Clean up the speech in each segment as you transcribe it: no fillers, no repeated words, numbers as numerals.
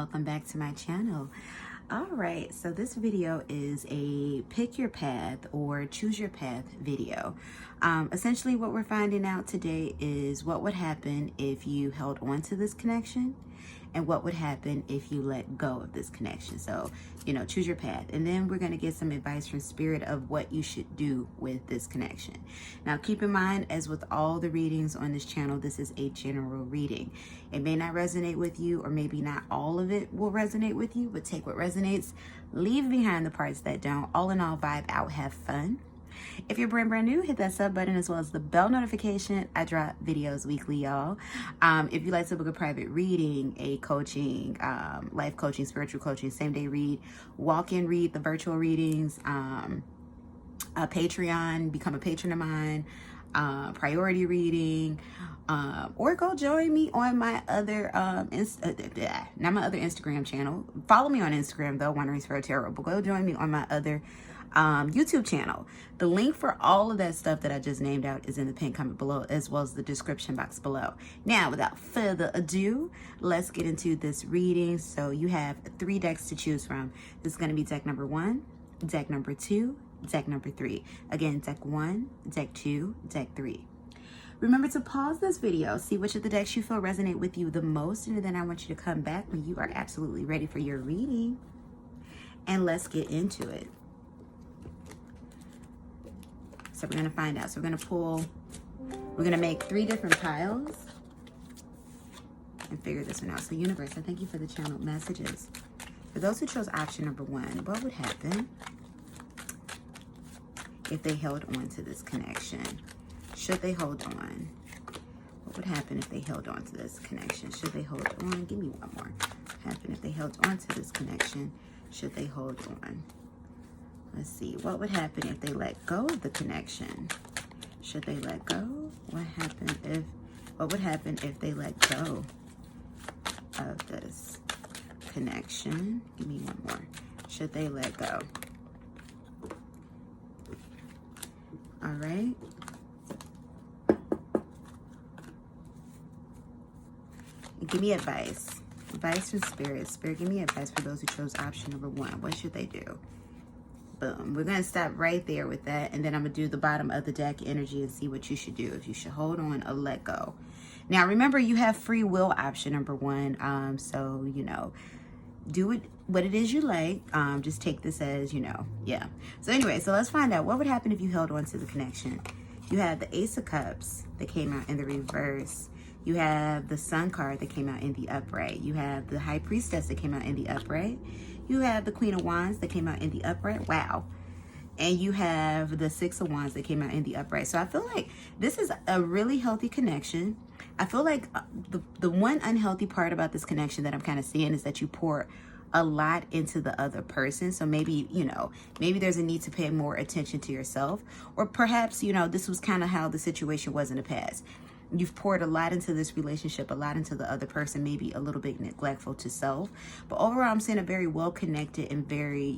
welcome back to my channel. All right, so this video is a pick your path or choose your path video. Essentially what we're finding out today is what would happen if you held on to this connection and what would happen if you let go of this connection. So, choose your path. And then we're going to get some advice from Spirit of what you should do with this connection. Now, keep in mind, as with all the readings on this channel, this is a general reading. It may not resonate with you, or maybe not all of it will resonate with you, but take what resonates, leave behind the parts that don't. All in all, vibe out, have fun. If you're brand new, hit that sub button as well as the bell notification. I drop videos weekly, y'all. If you like to book a private reading, a coaching, life coaching, spiritual coaching, same day read, walk-in read, the virtual readings, a Patreon, become a patron of mine, priority reading, or go join me on my other not my other Instagram channel. Follow me on Instagram though, wanderingsparrow, but go join me on my other YouTube channel. The link for all of that stuff that I just named out is in the pinned comment below, as well as the description box below. Now, without further ado, let's get into this reading. So you have 3 decks to choose from. This is going to be deck number 1, deck number 2, deck number 3. Again, deck 1, deck 2, deck 3. Remember to pause this video, see which of the decks you feel resonate with you the most, and then I want you to come back when you are absolutely ready for your reading. And let's get into it. So we're going to find out. So we're going to make 3 different piles and figure this one out. So universe, I thank you for the channeled messages. For those who chose option number 1, what would happen if they held on to this connection? Should they hold on? What would happen if they held on to this connection? Should they hold on? Give me one more. What would happen if they held on to this connection? Should they hold on? Let's see. What would happen if they let go of the connection? Should they let go? What would happen if they let go of this connection? Give me one more. Should they let go? All right. Give me advice. Advice from Spirit. Spirit, give me advice for those who chose option number 1. What should they do? Boom. We're going to stop right there with that. And then I'm going to do the bottom of the deck energy and see what you should do. If you should hold on or let go. Now, remember, you have free will option number 1. So, do it what it is you like. Just take this as, yeah. So anyway, so let's find out what would happen if you held on to the connection. You have the Ace of Cups that came out in the reverse. You have the Sun card that came out in the upright. You have the High Priestess that came out in the upright. You have the Queen of Wands that came out in the upright. Wow. And you have the 6 of Wands that came out in the upright. So I feel like this is a really healthy connection. I feel like the one unhealthy part about this connection that I'm kind of seeing is that you pour a lot into the other person. So maybe, maybe there's a need to pay more attention to yourself. Or perhaps, this was kind of how the situation was in the past. You've poured a lot into this relationship, a lot into the other person, maybe a little bit neglectful to self. But overall, I'm seeing a very well-connected and very,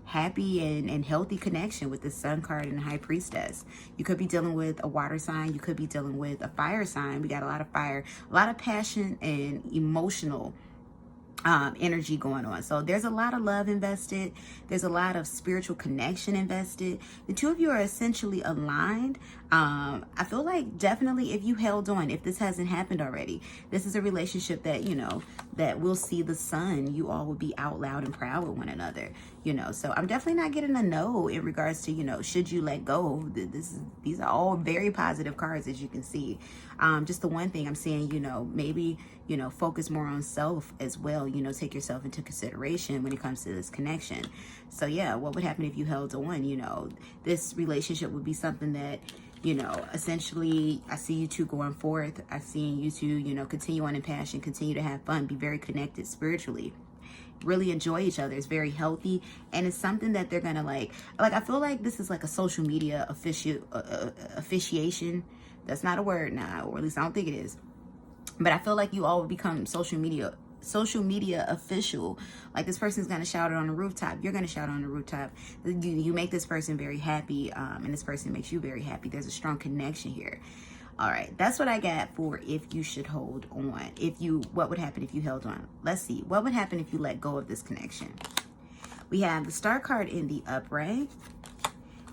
happy and healthy connection with the Sun card and the High Priestess. You could be dealing with a water sign. You could be dealing with a fire sign. We got a lot of fire, a lot of passion and emotional energy going on. So there's a lot of love invested. There's a lot of spiritual connection invested. The two of you are essentially aligned. I feel like definitely if you held on, if this hasn't happened already, this is a relationship that, that will see the sun. You all will be out loud and proud with one another, So I'm definitely not getting a no in regards to, should you let go? These are all very positive cards, as you can see. Just the one thing I'm seeing, maybe, focus more on self as well. Take yourself into consideration when it comes to this connection. So yeah, what would happen if you held on? This relationship would be something that, essentially I see you two going forth. I see you two, continue on in passion, continue to have fun, be very connected spiritually, really enjoy each other. It's very healthy, and it's something that they're gonna like I feel like this is like a social media officiation. That's not a word now, or at least I don't think it is. But I feel like you all will become social media official. Like this person's gonna shout it on the rooftop. You're gonna shout it on the rooftop. You make this person very happy, and this person makes you very happy. There's a strong connection here. All right, that's what I got for if you should hold on. What would happen if you held on? Let's see. What would happen if you let go of this connection? We have the Star card in the upright.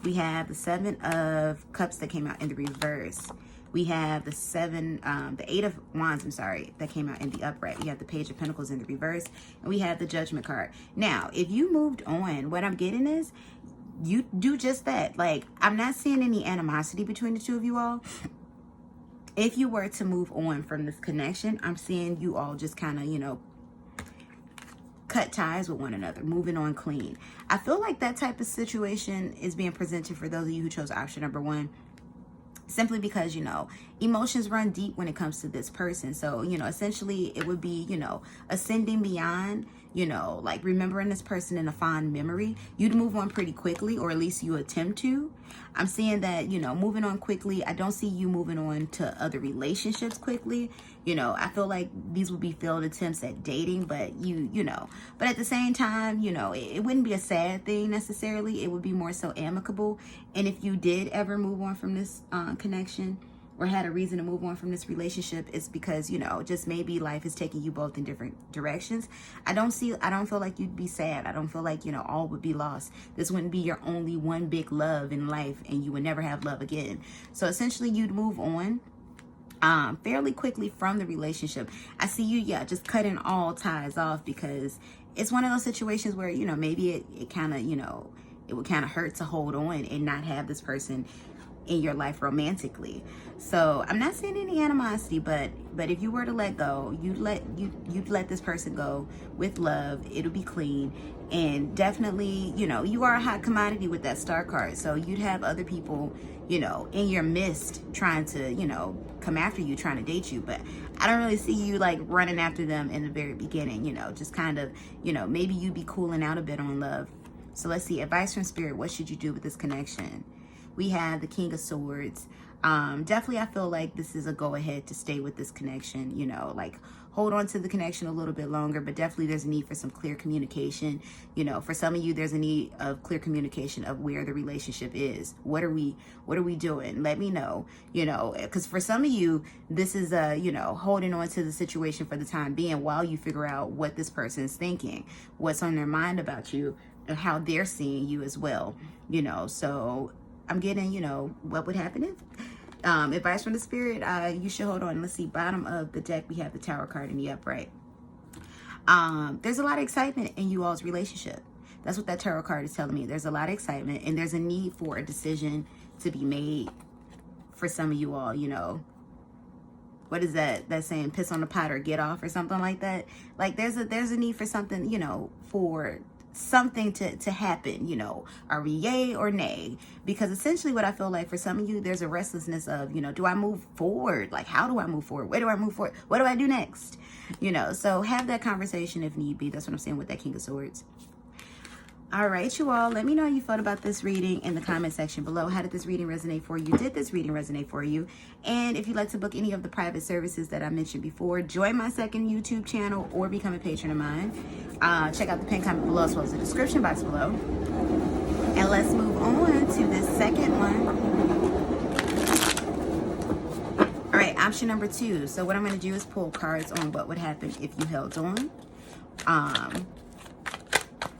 We have the 7 of Cups that came out in the reverse. We have the 8 of Wands, I'm sorry, that came out in the upright. We have the Page of Pentacles in the reverse. And we have the Judgment card. Now, if you moved on, what I'm getting is you do just that. Like, I'm not seeing any animosity between the two of you all. If you were to move on from this connection, I'm seeing you all just kind of, you know, cut ties with one another, moving on clean. I feel like that type of situation is being presented for those of you who chose option number 1. Simply because, you know, emotions run deep when it comes to this person. So, you know, essentially it would be, you know, ascending beyond, you know, like remembering this person in a fond memory. You'd move on pretty quickly, or at least you attempt to. I'm seeing that, you know, moving on quickly. I don't see you moving on to other relationships quickly. You know, I feel like these would be failed attempts at dating, but you know, but at the same time, you know, it wouldn't be a sad thing necessarily. It would be more so amicable. And if you did ever move on from this connection, or had a reason to move on from this relationship, it's because, you know, just maybe life is taking you both in different directions. I don't feel like you'd be sad. I don't feel like, you know, all would be lost. This wouldn't be your only one big love in life, and you would never have love again. So essentially you'd move on fairly quickly from the relationship. I see you, just cutting all ties off, because it's one of those situations where, you know, maybe it kind of, you know, it would kind of hurt to hold on and not have this person in your life romantically. So I'm not seeing any animosity, but if you were to let go, you'd let this person go with love. It'll be clean. And definitely, you know, you are a hot commodity with that Star card. So you'd have other people, you know, in your midst trying to, you know, come after you, trying to date you. But I don't really see you like running after them in the very beginning, you know, just kind of, you know, maybe you'd be cooling out a bit on love. So let's see, advice from Spirit. What should you do with this connection? We have the King of Swords. Definitely, I feel like this is a go ahead to stay with this connection, you know, like hold on to the connection a little bit longer, but definitely there's a need for some clear communication. You know, for some of you, there's a need of clear communication of where the relationship is. What are we doing? Let me know, you know, because for some of you, this is you know, holding on to the situation for the time being while you figure out what this person is thinking, what's on their mind about you, and how they're seeing you as well, you know. So I'm getting, you know, what would happen if advice from the Spirit, you should hold on. Let's see, bottom of the deck, we have the Tower card in the upright. There's a lot of excitement in you all's relationship. That's what that Tarot card is telling me. There's a lot of excitement, and there's a need for a decision to be made for some of you all, you know. What is that saying, piss on the pot or get off or something like that? Like there's a need for something, you know, for something to happen, you know. Are we yay or nay? Because essentially what I feel like for some of you, there's a restlessness of, you know, do I move forward? Like, how do I move forward? Where do I move forward? What do I do next? You know, so have that conversation if need be. That's what I'm saying with that King of Swords. All right, you all, let me know how you felt about this reading in the comment section below. How did this reading resonate for you? Did this reading resonate for you? And if you'd like to book any of the private services that I mentioned before, join my second YouTube channel or become a patron of mine. Check out the pinned comment below as well as the description box below. And let's move on to this second one. All right, option number 2. So what I'm going to do is pull cards on what would happen if you held on.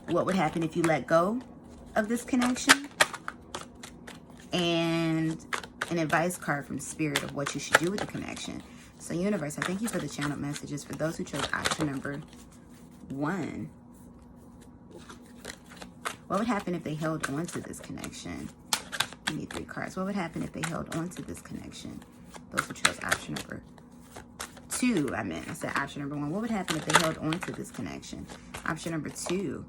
What would happen if you let go of this connection, and an advice card from Spirit of what you should do with the connection. So universe, I thank you for the channeled messages. For those who chose option number 1, what would happen if they held on to this connection? Give me 3 cards. What would happen if they held on to this connection? Those who chose option number 2, I said option number 1. What would happen if they held on to this connection? Option number 2.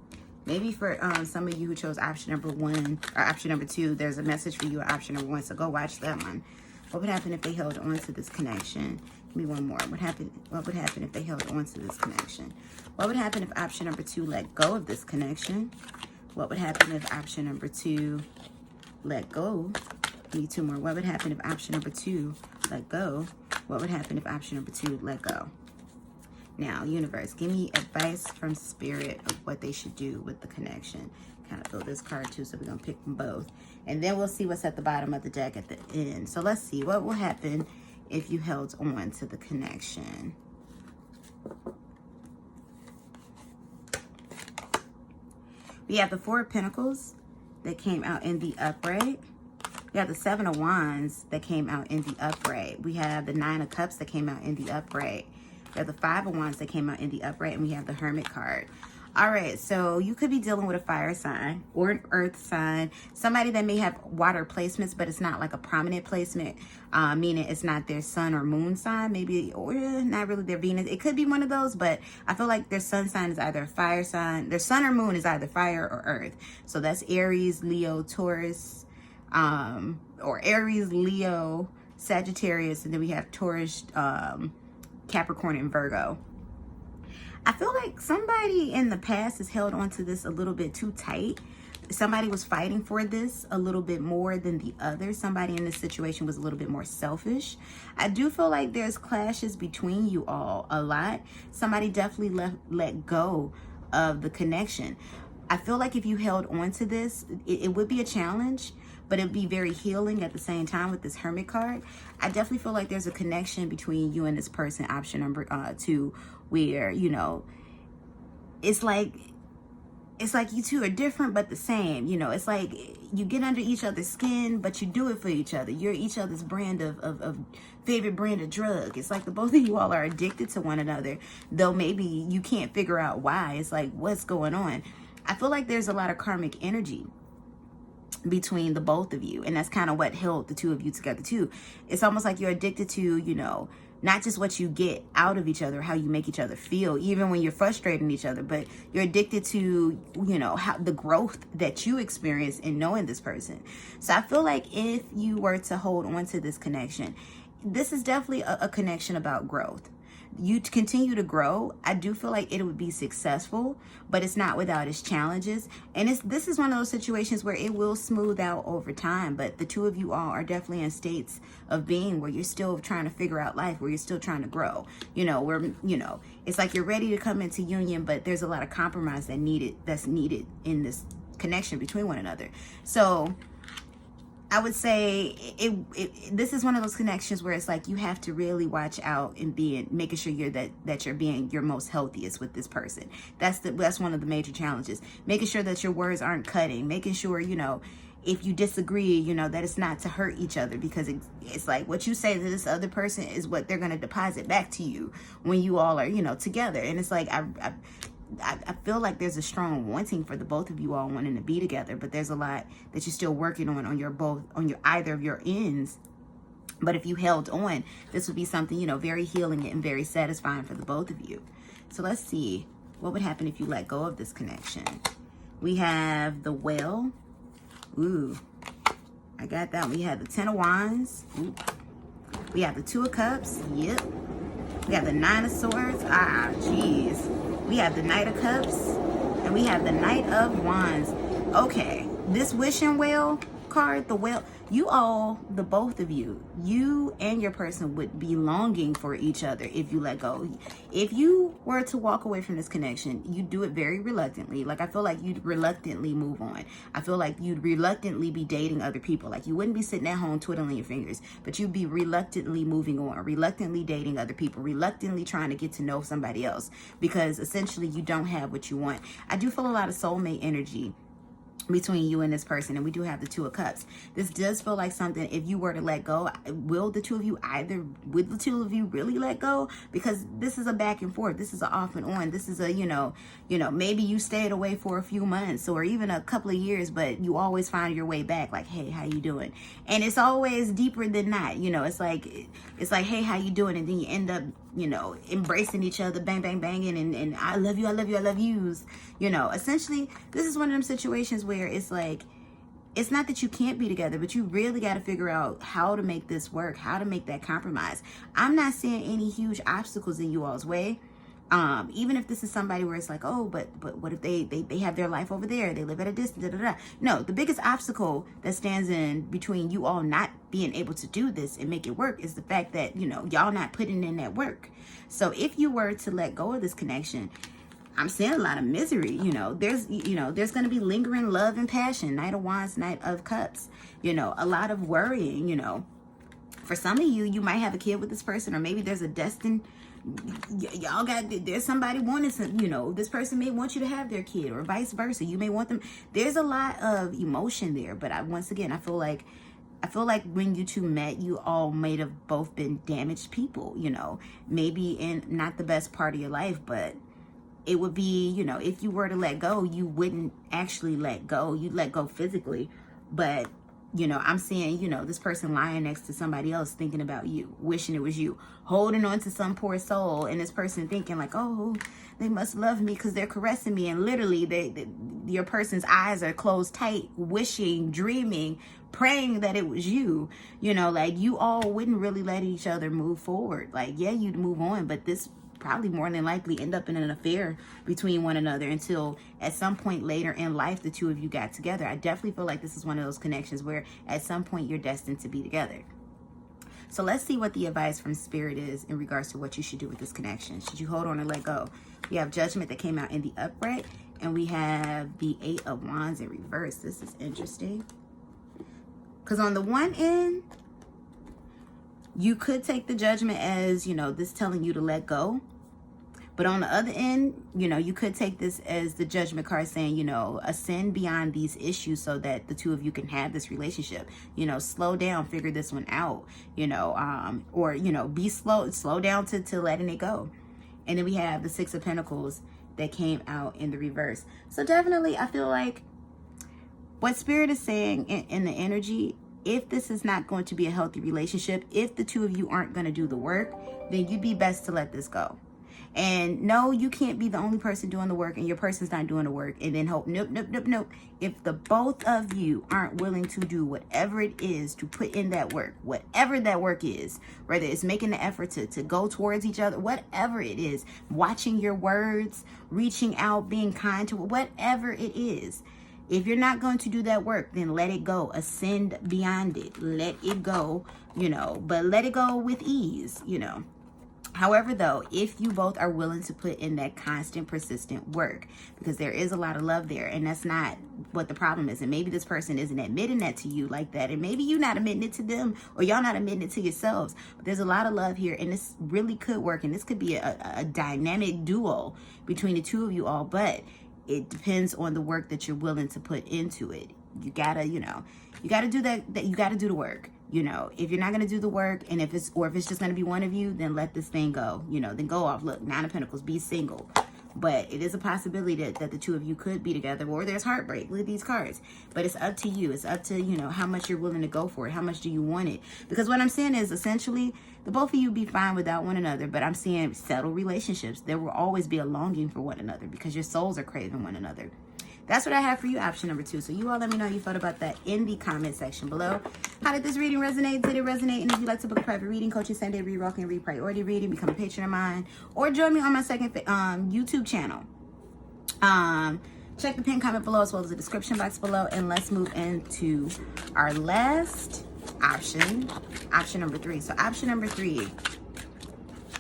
Maybe for some of you who chose option number 1 or option number 2, there's a message for you at option number 1. So go watch that one. What would happen if they held on to this connection? Give me one more. What would happen if they held on to this connection? What would happen if option number 2 let go of this connection? What would happen if option number 2 let go? Give me 2 more. What would happen if option number 2 let go? What would happen if option number 2 let go? Now, universe, give me advice from Spirit of what they should do with the connection. Kind of throw this card too, so we're going to pick them both. And then we'll see what's at the bottom of the deck at the end. So let's see. What will happen if you held on to the connection. We have the Four of Pentacles that came out in the upright. We have the Seven of Wands that came out in the upright. We have the Nine of Cups that came out in the upright. We have the Five of Wands that came out in the upright. And we have the Hermit card. All right, so you could be dealing with a fire sign or an earth sign. Somebody that may have water placements, but it's not like a prominent placement, meaning it's not their sun or moon sign, maybe, or not really their Venus. It could be one of those, but I feel like their sun sign is either a fire sign. Their sun or moon is either fire or earth. So that's Aries, Leo, Taurus, or Aries, Leo, Sagittarius, and then we have Taurus, Capricorn, and Virgo. I feel like somebody in the past has held on to this a little bit too tight. Somebody was fighting for this a little bit more than the other. Somebody in this situation was a little bit more selfish. I do feel like there's clashes between you all a lot. Somebody definitely let go of the connection. I feel like if you held on to this, it would be a challenge, but it'd be very healing at the same time with this Hermit card. I definitely feel like there's a connection between you and this person, option number 2, where, you know, it's like you two are different but the same. You know, it's like you get under each other's skin, but you do it for each other. You're each other's brand of favorite brand of drug. It's like the both of you all are addicted to one another, though maybe you can't figure out why. It's like, what's going on? I feel like there's a lot of karmic energy between the both of you, and that's kind of what held the two of you together too. It's almost like you're addicted to, you know, not just what you get out of each other, how you make each other feel, even when you're frustrating each other, but you're addicted to, you know, how the growth that you experience in knowing this person. So I feel like if you were to hold on to this connection, this is definitely a connection about growth. You continue to grow. I do feel like it would be successful, but it's not without its challenges. And this is one of those situations where it will smooth out over time, but the two of you all are definitely in states of being where you're still trying to figure out life, where you're still trying to grow. You know, where, you know, it's like you're ready to come into union, but there's a lot of compromise that's needed in this connection between one another. So I would say this is one of those connections where it's like you have to really watch out and making sure that you're being your most healthiest with this person. That's one of the major challenges. Making sure that your words aren't cutting. Making sure, you know, if you disagree, you know, that it's not to hurt each other, because it's like what you say to this other person is what they're going to deposit back to you when you all are, you know, together. And it's like I feel like there's a strong wanting for the both of you all wanting to be together, but there's a lot that you're still working on your either of your ends. But if you held on, this would be something, you know, very healing and very satisfying for the both of you. So let's see what would happen if you let go of this connection. We have the Whale. Ooh, I got that one. We have the Ten of Wands. Ooh. We have the Two of Cups. Yep. We have the Nine of Swords. Ah, jeez. We have the Knight of Cups, and we have the Knight of Wands. Okay, this Wishing Well card, the Whale, you all, the both of you, you and your person would be longing for each other if you let go. If you were to walk away from this connection, you do it very reluctantly. Like, I feel like you'd reluctantly move on. I feel like you'd reluctantly be dating other people. Like, you wouldn't be sitting at home twiddling your fingers, but you'd be reluctantly moving on, reluctantly dating other people, reluctantly trying to get to know somebody else, because essentially you don't have what you want. I do feel a lot of soulmate energy between you and this person, and we do have the Two of Cups. This does feel like something, if you were to let go, would the two of you really let go? Because this is a back and forth. This is an off and on. This is a, you know, maybe you stayed away for a few months or even a couple of years, but you always find your way back. Like, hey, how you doing? And it's always deeper than that. You know, it's like, hey, how you doing? And then you end up, you know, embracing each other, bang, bang, banging, and I love you, I love you, I love yous. You know, essentially, this is one of them situations where it's like, it's not that you can't be together, but you really got to figure out how to make this work, how to make that compromise. I'm not seeing any huge obstacles in you all's way. Even if this is somebody where it's like, oh, but what if they have their life over there? They live at a distance, da, da, da. No, the biggest obstacle that stands in between you all not being able to do this and make it work is the fact that, you know, y'all not putting in that work. So if you were to let go of this connection, I'm seeing a lot of misery. You know, there's going to be lingering love and passion. Knight of Wands, Knight of Cups, you know, a lot of worrying, you know. For some of you, you might have a kid with this person, or maybe there's a destined, y'all got, there's somebody wanting some, you know, this person may want you to have their kid, or vice versa. You may want them. There's a lot of emotion there, but once again, I feel like when you two met, you all may have both been damaged people, you know, maybe in not the best part of your life, but it would be, you know, if you were to let go, you wouldn't actually let go. You'd let go physically, but you know, I'm seeing, you know, this person lying next to somebody else thinking about you, wishing it was you, holding on to some poor soul, and this person thinking like, oh, they must love me because they're caressing me, and literally your person's eyes are closed tight, wishing, dreaming, praying that it was you. You know, like, you all wouldn't really let each other move forward. Like, yeah, you'd move on, but this probably more than likely end up in an affair between one another until at some point later in life the two of you got together. I definitely feel like this is one of those connections where at some point you're destined to be together. So let's see what the advice from Spirit is in regards to what you should do with this connection. Should you hold on or let go? We have Judgment that came out in the upright, and we have the 8 of Wands in reverse. This is interesting, because on the one end, you could take the Judgment as, you know, this telling you to let go. But on the other end, you know, you could take this as the Judgment card saying, you know, ascend beyond these issues so that the two of you can have this relationship. You know, slow down, figure this one out, you know, or, you know, be slow down to letting it go. And then we have the 6 of Pentacles that came out in the reverse. So definitely, I feel like what Spirit is saying in the energy, if this is not going to be a healthy relationship, if the two of you aren't going to do the work, then you'd be best to let this go. And no, you can't be the only person doing the work and your person's not doing the work and then hope. Nope. If the both of you aren't willing to do whatever it is to put in that work, whatever that work is, whether it's making the effort to go towards each other, whatever it is, watching your words, reaching out, being kind to whatever it is. If you're not going to do that work, then let it go. Ascend beyond it. Let it go, you know, but let it go with ease, you know. However, though, if you both are willing to put in that constant, persistent work, because there is a lot of love there, and that's not what the problem is. And maybe this person isn't admitting that to you like that, and maybe you're not admitting it to them, or y'all not admitting it to yourselves. But there's a lot of love here, and this really could work, and this could be a dynamic duo between the two of you all, but it depends on the work that you're willing to put into it. You gotta, you know, you gotta do that you gotta do the work. You know, if you're not going to do the work, and if it's just going to be one of you, then let this thing go, you know, then go off. Look, 9 of Pentacles, be single. But it is a possibility that the two of you could be together, or there's heartbreak with these cards. But it's up to you. It's up to, you know, how much you're willing to go for it. How much do you want it? Because what I'm saying is essentially the both of you be fine without one another. But I'm seeing settled relationships. There will always be a longing for one another because your souls are craving one another. That's what I have for you, option number 2. So you all let me know how you felt about that in the comment section below. How did this reading resonate? Did it resonate? And if you'd like to book a private reading, coaching, Sunday, read, rock, and read priority reading, become a patron of mine, or join me on my second YouTube channel. Check the pinned comment below as well as the description box below. And let's move into our last option, option number 3. So option number 3,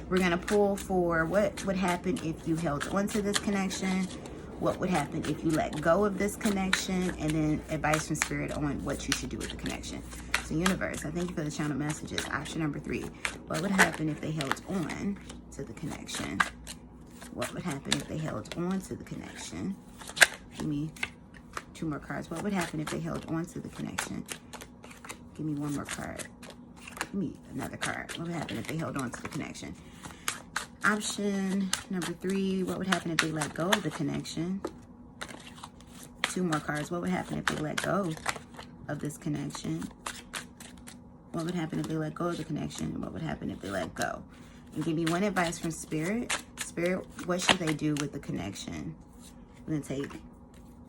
we're going to pull for what would happen if you held onto this connection. What would happen if you let go of this connection, and then advice from Spirit on what you should do with the connection. So universe, I thank you for the channel messages. Option number 3, what would happen if they held on to the connection? What would happen if they held on to the connection? Give me 2 more cards. What would happen if they held on to the connection? Give me 1 more card. Give me another card. What would happen if they held on to the connection? Option number 3, what would happen if they let go of the connection? 2 more cards. What would happen if they let go of this connection? What would happen if they let go of the connection? What would happen if they let go? And give me 1 advice from Spirit. Spirit, what should they do with the connection? I'm going to take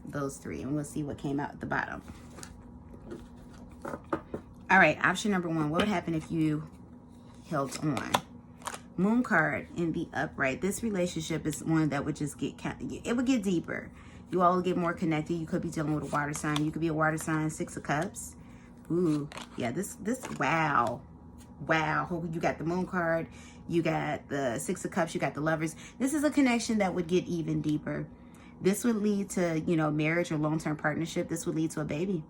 those 3 and we'll see what came out at the bottom. All right, option number 1, what would happen if you held on? Moon card in the upright. This relationship is one that would just it would get deeper. You all get more connected. You could be dealing with a water sign. You could be a water sign. 6 of Cups. Ooh, yeah, this, wow. You got the Moon card. You got the 6 of Cups. You got the Lovers. This is a connection that would get even deeper. This would lead to, you know, marriage or long-term partnership. This would lead to a baby.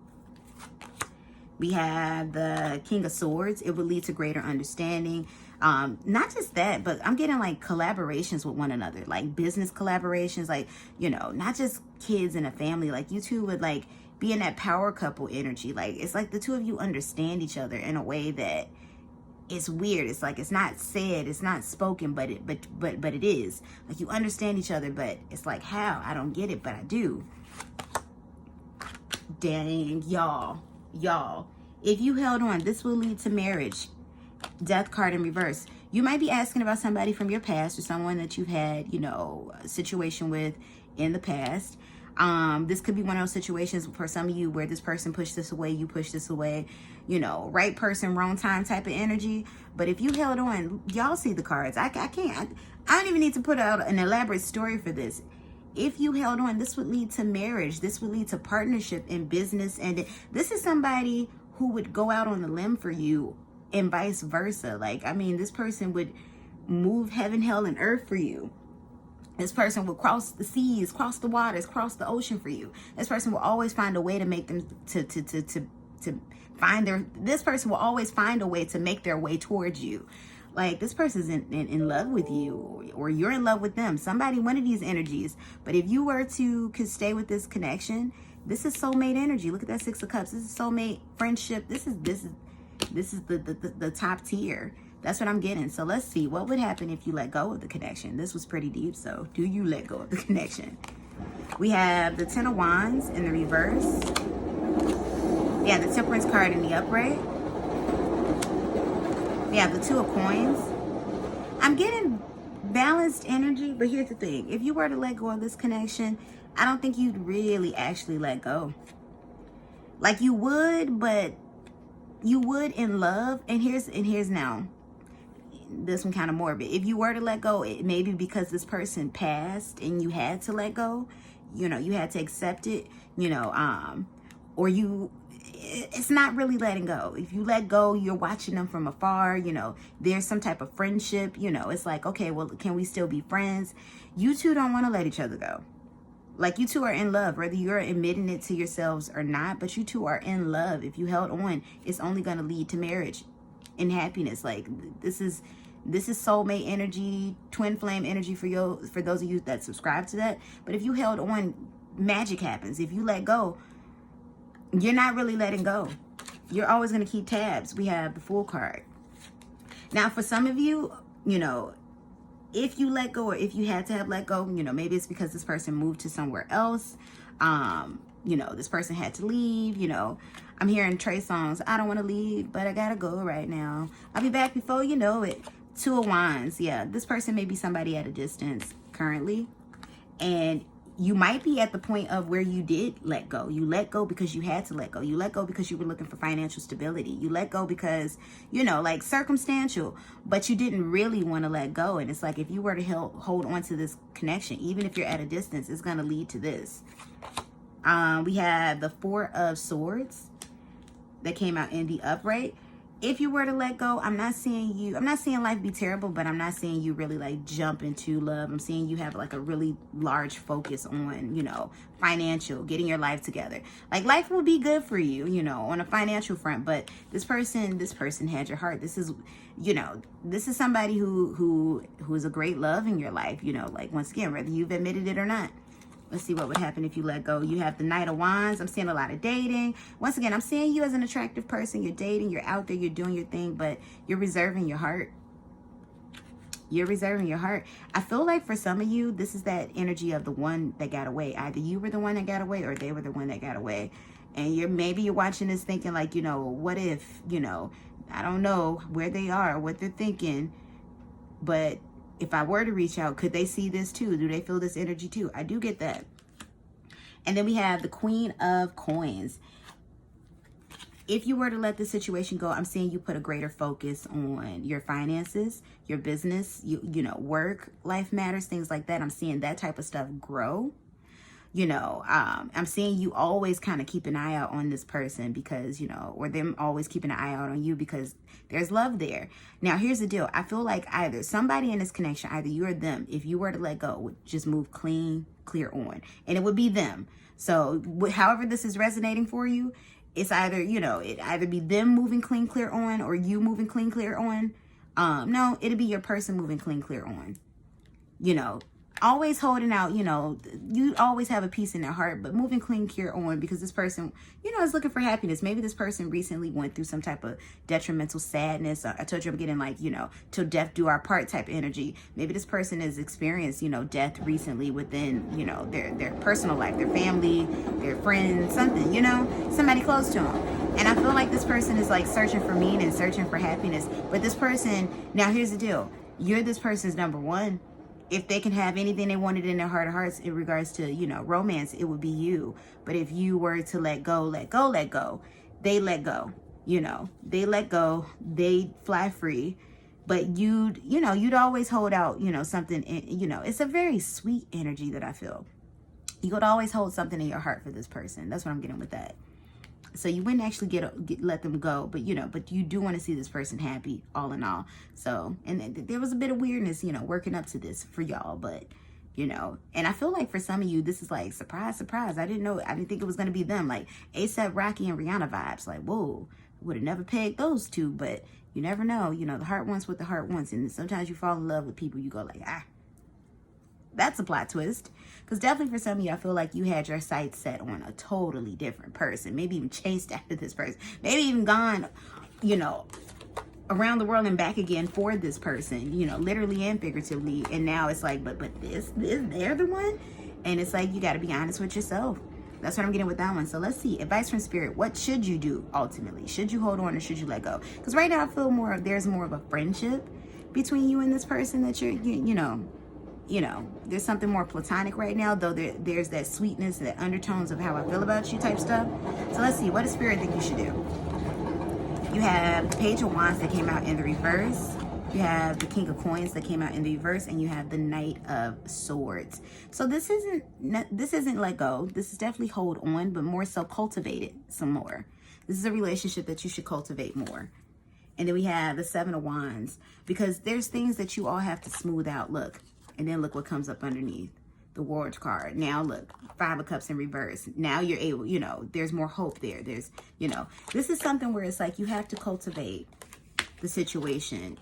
We have the King of Swords. It would lead to greater understanding. Not just that, but I'm getting like collaborations with one another, like business collaborations, like, you know, not just kids and a family. Like you two would like be in that power couple energy. Like it's like the two of you understand each other in a way that it's weird. It's like it's not said, it's not spoken, but it is. Like you understand each other, but it's like how? I don't get it, but I do. Dang, y'all. If you held on, this will lead to marriage. Death card in reverse. You might be asking about somebody from your past or someone that you've had, you know, a situation with in the past. This could be one of those situations for some of you where this person pushed this away, you pushed this away, you know, right person, wrong time type of energy. But if you held on, y'all see the cards. I don't even need to put out an elaborate story for this. If you held on, this would lead to marriage. This would lead to partnership in business. And this is somebody who would go out on a limb for you and vice versa. Like, I mean, this person would move heaven, hell, and earth for you. This person will cross the seas, cross the waters, cross the ocean for you. This person will always find a way to make them this person will always find a way to make their way towards you. Like this person's in love with you, or you're in love with them. Somebody, one of these energies. But if you were to stay with this connection, this is soulmate energy. Look at that Six of Cups. This is soulmate friendship. This is the top tier. That's what I'm getting. So let's see what would happen if you let go of the connection. This was pretty deep. So do you let go of the connection? We have the Ten of Wands in the reverse. Yeah, the Temperance card in the upright. We have the Two of Coins. I'm getting balanced energy, but here's the thing. If you were to let go of this connection, I don't think you'd really actually let go. Like you would, but you would in love. And here's now. This one kind of morbid. If you were to let go, it may be because this person passed and you had to let go. You know, you had to accept it, you know, or it's not really letting go. If you let go, you're watching them from afar, you know, there's some type of friendship, you know, it's like, okay, well, can we still be friends? You two don't want to let each other go. Like you two are in love, whether you're admitting it to yourselves or not, but you two are in love. If you held on, it's only going to lead to marriage and happiness. Like this is soulmate energy, twin flame energy for those of you that subscribe to that. But if you held on, magic happens. If you let go, you're not really letting go. You're always going to keep tabs. We have the Fool card. Now, for some of you, you know, if you let go or if you had to have let go, you know, maybe it's because this person moved to somewhere else. You know, this person had to leave, you know. I'm hearing Trey songs. I don't want to leave, but I got to go right now. I'll be back before you know it. Two of Wands. Yeah, this person may be somebody at a distance currently. And you might be at the point of where you did let go. You let go because you had to let go. You let go because you were looking for financial stability. You let go because, you know, like circumstantial, but you didn't really want to let go. And it's like, if you were to hold on to this connection, even if you're at a distance, it's going to lead to this. We have the Four of Swords that came out in the upright. If you were to let go, I'm not seeing life be terrible, but I'm not seeing you really like jump into love. I'm seeing you have like a really large focus on, you know, financial, getting your life together. Like life will be good for you, you know, on a financial front, but this person had your heart. This is, you know, this is somebody who is a great love in your life, you know, like once again, whether you've admitted it or not. Let's see what would happen if you let go. You have the Knight of Wands. I'm seeing a lot of dating. Once again, I'm seeing you as an attractive person. You're dating. You're out there. You're doing your thing. But you're reserving your heart. You're reserving your heart. I feel like for some of you, this is that energy of the one that got away. Either you were the one that got away or they were the one that got away. And maybe you're watching this thinking like, you know, what if, you know, I don't know where they are, what they're thinking. But if I were to reach out, could they see this too? Do they feel this energy too? I do get that. And then we have the Queen of Coins. If you were to let the situation go, I'm seeing you put a greater focus on your finances, your business, you know, work, life matters, things like that. I'm seeing that type of stuff grow. You know, I'm seeing you always kind of keep an eye out on this person because, you know, or them always keeping an eye out on you because there's love there. Now, here's the deal. I feel like either somebody in this connection, either you or them, if you were to let go, would just move clear on. And it would be them. So however this is resonating for you, it's either, you know, it either be them moving clean clear on or you moving clean clear on. No, it'll be your person moving clean clear on. You know, always holding out, you know, you always have a peace in their heart, but moving clean clear on because this person, you know, is looking for happiness. Maybe this person recently went through some type of detrimental sadness. I told you I'm getting like, you know, till death do our part type energy. Maybe this person has experienced, you know, death recently within, you know, their personal life, their family, their friends, something, you know, somebody close to them. And I feel like this person is like searching for meaning, searching for happiness. But this person, now here's the deal. You're this person's number one. If they can have anything they wanted in their heart of hearts in regards to, you know, romance, it would be you. But if you were to let go, they let go, you know, they let go, they fly free. But you'd always hold out, you know, something, you know, it's a very sweet energy that I feel. You could always hold something in your heart for this person. That's what I'm getting with that. So you wouldn't actually let them go, but, you know, but you do want to see this person happy all in all. So, and there was a bit of weirdness, you know, working up to this for y'all, but, you know, and I feel like for some of you, this is like, surprise, surprise. I didn't think it was going to be them, like A$AP Rocky and Rihanna vibes. Like, whoa, would have never pegged those two, but you never know. You know, the heart wants what the heart wants. And sometimes you fall in love with people, you go like, that's a plot twist. Because definitely for some of you, I feel like you had your sights set on a totally different person. Maybe even chased after this person. Maybe even gone, you know, around the world and back again for this person. You know, literally and figuratively. And now it's like, but this they're the one? And it's like, you got to be honest with yourself. That's what I'm getting with that one. So let's see. Advice from Spirit. What should you do ultimately? Should you hold on or should you let go? Because right now I feel there's more of a friendship between you and this person that you know, there's something more platonic right now, though there's that sweetness, that undertones of how I feel about you type stuff. So let's see, what does Spirit think you should do? You have the Page of Wands that came out in the reverse. You have the King of Coins that came out in the reverse, and you have the Knight of Swords. So this isn't let go. This is definitely hold on, but more so cultivate it some more. This is a relationship that you should cultivate more. And then we have the Seven of Wands, because there's things that you all have to smooth out. Look. And then look what comes up underneath. The World card. Now look, Five of Cups in reverse. Now you're able, you know, there's more hope there. There's, you know, this is something where it's like you have to cultivate the situation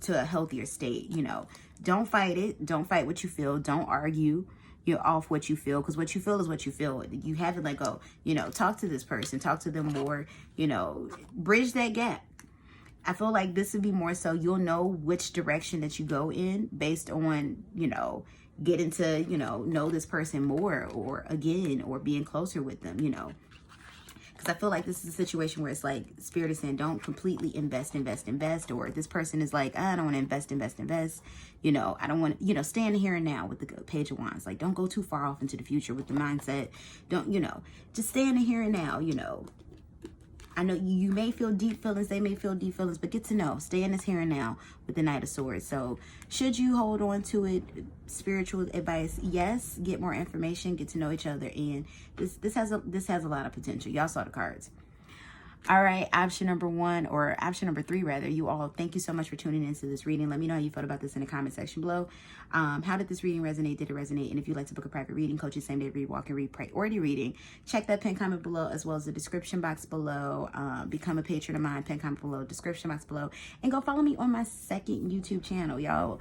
to a healthier state, you know. Don't fight it. Don't fight what you feel. Don't argue you're off what you feel, because what you feel is what you feel. You haven't let go. You know, talk to this person. Talk to them more. You know, bridge that gap. I feel like this would be more so you'll know which direction that you go in based on, you know, getting to, you know this person more or again or being closer with them, you know. Because I feel like this is a situation where it's like Spirit is saying don't completely invest, or this person is like, I don't want to invest. You know, I don't want to, you know, stay in the here and now with the Page of Wands. Like, don't go too far off into the future with the mindset. Don't, you know, just stay in the here and now, you know. I know you may feel deep feelings, they may feel deep feelings, but get to know. Stay in this here and now with the Knight of Swords. So should you hold on to it? Spiritual advice, yes. Get more information, get to know each other, and this has a lot of potential. Y'all saw the cards. All right, option number 1, or option number 3 rather. You all, thank you so much for tuning into this reading. Let me know how you felt about this in the comment section below. How did this reading resonate? Did it resonate? And if you'd like to book a private reading, coaching, same day read, walk and read, priority reading, check that pin comment below as well as the description box below. Become a patron of mine, pin comment below, description box below, and go follow me on my second YouTube channel, y'all.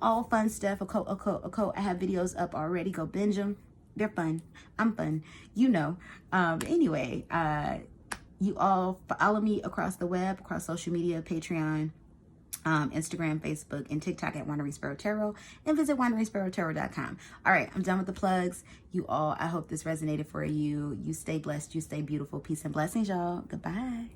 All fun stuff. A quote. I have videos up already. Go binge them. They're fun. I'm fun. You know. Anyway, you all follow me across the web, across social media, Patreon, Instagram, Facebook, and TikTok at Wandering Tarot, and visit wanderingsparrow.com. All right, I'm done with the plugs. You all, I hope this resonated for you. You stay blessed. You stay beautiful. Peace and blessings, y'all. Goodbye.